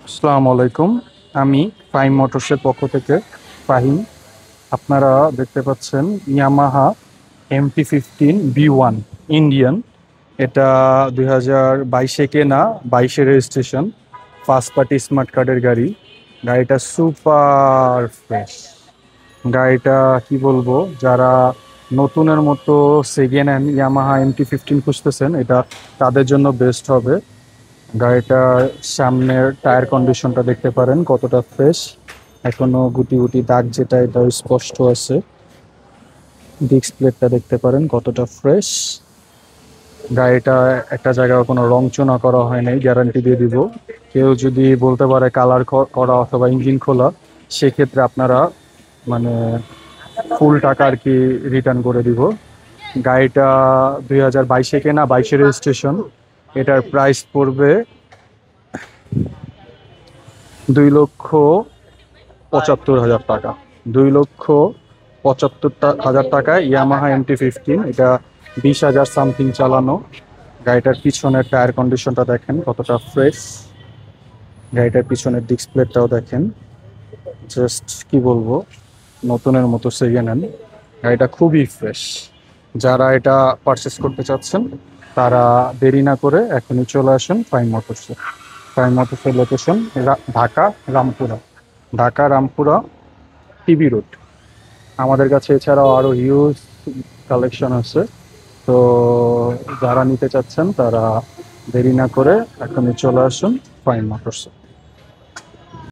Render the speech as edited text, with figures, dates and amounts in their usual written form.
আসসালামু আলাইকুম। আমি প্রাইম মোটরসের পক্ষ থেকে ফাহিম। আপনারা দেখতে পাচ্ছেন ইয়ামাহা MT-15 V1 ইন্ডিয়ান। এটা 2022-এ কেনা, 22-এ রেজিস্ট্রেশন, ফার্স্ট পার্টি স্মার্ট কার্ডের গাড়ি। গাড়িটা সুপার ফ্রেশ। গাড়িটা কি বলবো, যারা নতুনের মতো সেকেন্ড হ্যান্ড ইয়ামাহা MT-15 খুঁজতেছেন, এটা তাদের জন্য বেস্ট হবে। গাড়িটার সামনের টায়ার কন্ডিশনটা দেখতে পারেন কতটা ফ্রেশ, এখনো গুটি গুটি দাগ যেটা এটা স্পষ্ট আছে। ডিস্ক প্লেটটা দেখতে পারেন কতটা ফ্রেশ। গাড়িটা একটা জায়গায় কোনো রংচনা করা হয় নাই, গ্যারান্টি দিয়ে দিব। কেউ যদি বলতে পারে কালার করা অথবা ইঞ্জিন খোলা, সেক্ষেত্রে আপনারা মানে ফুল টাকা আর কি রিটার্ন করে দিব। গাড়িটা 2022-এ কেনা, 22-এ রেজিস্ট্রেশন। এটার প্রাইস পড়বে 2,75,000 টাকা। 2,75,000 টাকায় ইয়ামাহা MT-15। এটা 20,000 সামথিং চালানো। গাড়িটার পিছনের টায়ার কন্ডিশনটা দেখেন কতটা ফ্রেশ। গাড়িটার পিছনের ডিসপ্লেটাও দেখেন, জাস্ট কি বলবো, নতুনের মতো সেকেন্ড হ্যান্ড। গাড়িটা খুবই ফ্রেশ। যারা এটা পারচেস করতে চাচ্ছেন তারা দেরি না করে এখনই চলে আসুন প্রাইম মোটরসে। প্রাইম মোটরসের location Dhaka Rampura. Dhaka Rampura TB road. আমাদের কাছে এছাড়াও আরো হিউজ কালেকশন আছে। তো যারা নিতে চাচ্ছেন তারা দেরি না করে এখনই চলে আসুন প্রাইম মোটরসে।